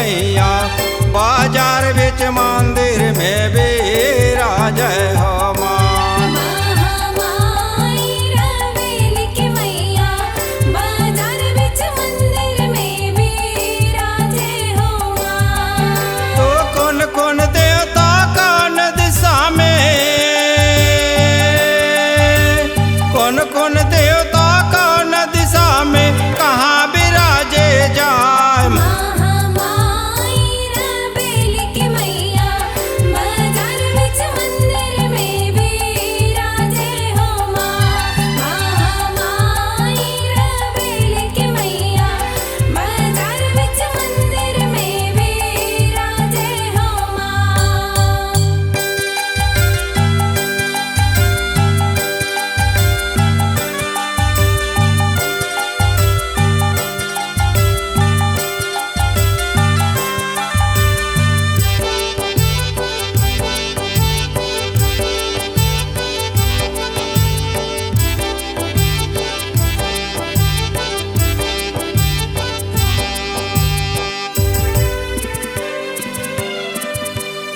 मैया बाजार बिच मंदिर में विराजै हो माँ। तो कौन कौन देवता कौन दिशा में, कौन कौन देवता कौन दिशा में कहाँ विराजे जाए।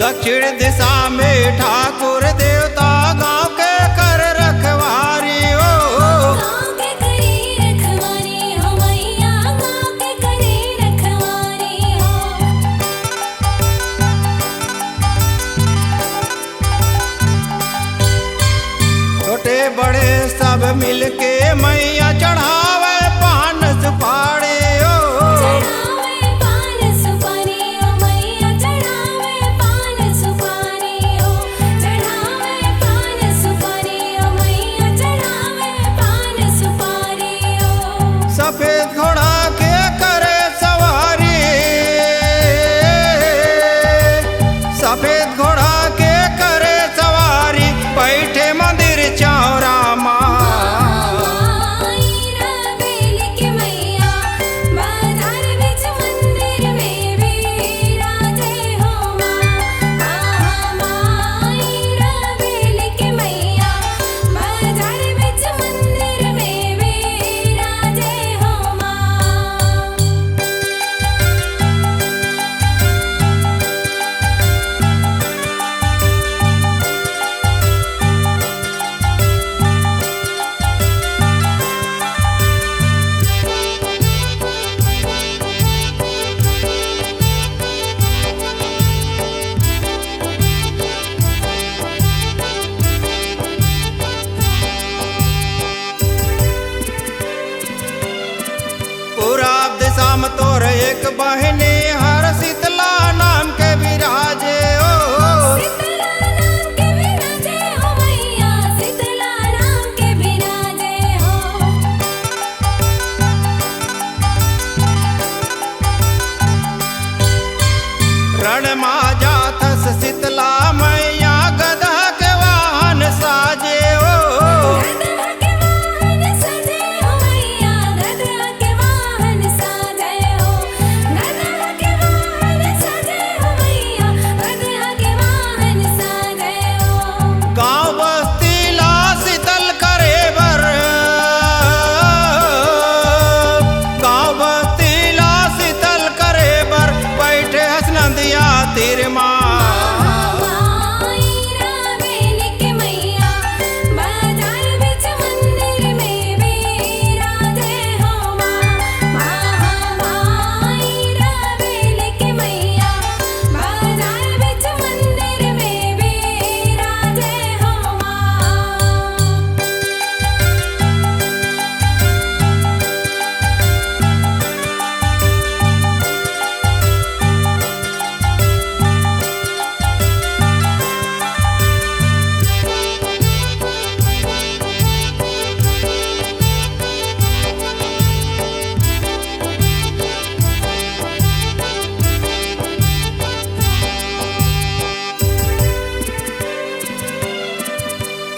दक्षिण दिशा में ठाकुर देवता गांव के कर रखवारी हो। गाँव के करे रखवारी हो मैया, गाँव के करे रखवारी हो। छोटे बड़े सब मिलके मैया चढ़ावे पान सुपारी हो। चढ़ावे पान सुपारी हो मैया, चढ़ावे पान सुपारी हो। चढ़ावे पान सुपारी हो मैया, चढ़ावे पान सुपारी हो। सफेद घोड़ा के करे सवारी, सफेद घोड़ा के करे सवारी बैठे मंदिर चौरा माँ। पूरब दिशा में तोर एक बहनी हर शीतला नाम के विराजे हो। शीतला नाम के विराजे हो मैया, शीतला नाम के विराजे हो। रण माजा थस शीतला मैया गधा के वाहन साजे हो। गधा के वाहन सजे हो मैया, गधा के वाहन साजे हो। गधा के वाहन सजे हो मैया, गधा के वाहन साजे हो। गाँव बस्ती ला शीतल करे बर, गाँव बस्ती ला शीतल करे बर बैठे हसनंदिया तीर माँ।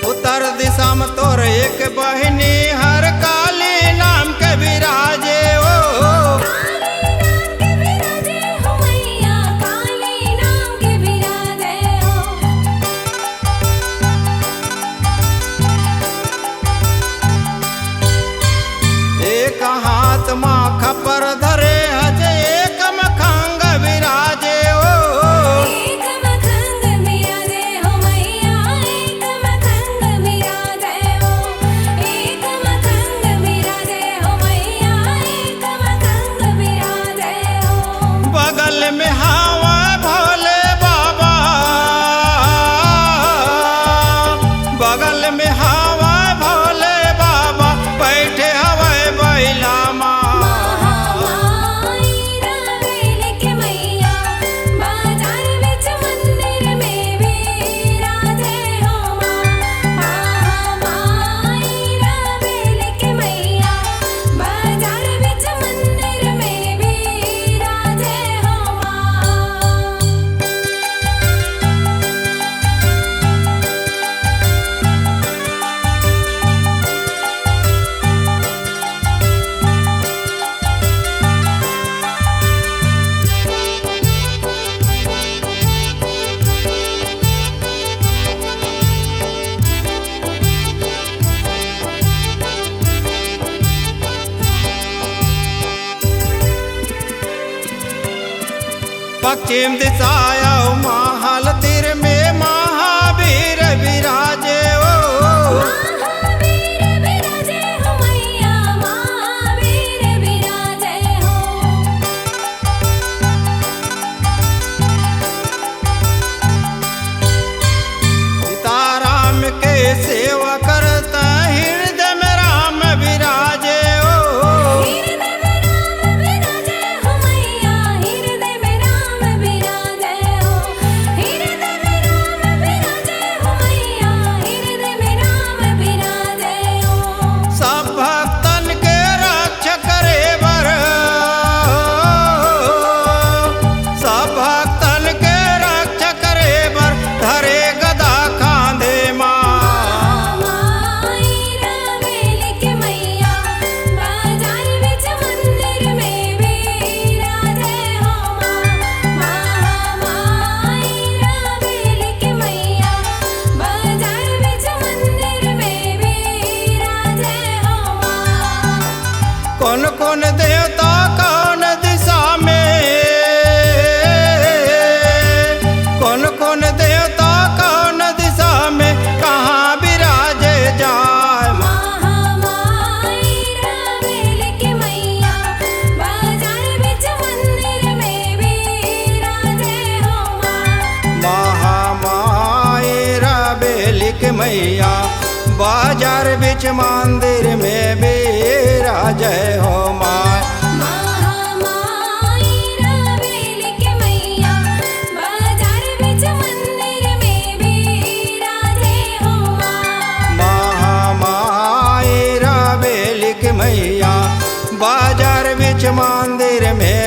उत्तर दिशा में तोर एक बहनी हर काली नाम के विराजे हो। काली नाम के विराजे हो मैया, काली नाम के विराजे हो। एक हाथ माँ खपर धरे हज एक मखंग विराजे पश्चिम दिशाया महल तिर में महावीर विराजे ओ महावीर विराजे हो मैया महावीर विराजे हो सीताराम के सेवा करता हृदय में राम विराजे ओ हृदय में राम विराजे हो मैया हृदय में राम विराजे हो हृदय में राम विराजे हो मैया हृदय में राम विराजे हो सब भक्तन के रक्षा करे बर सब भक्तन के रक्षा करे बर धरे गदा कांधे माँ माई रवेल के मैया बाजार विच मंदिर में विराजे हो माई रवेल के मैया बाजार विच मंदिर में विराजे हो कौन कौन देवता कौन दिशा में कौन देवता कौन दिशा में कहाँ विराजे जाए माई रवेल के मैया बाजार विच मंदिर में विराजे हो महामाई रबेलिक मैया बाजार बिच मंदिर में विराजे हो माँ महामाई रवेल के मैया बाजार विच मंदिर में विराजे हो महामाई रबेलिक मैया बाजार बिच मंदिर में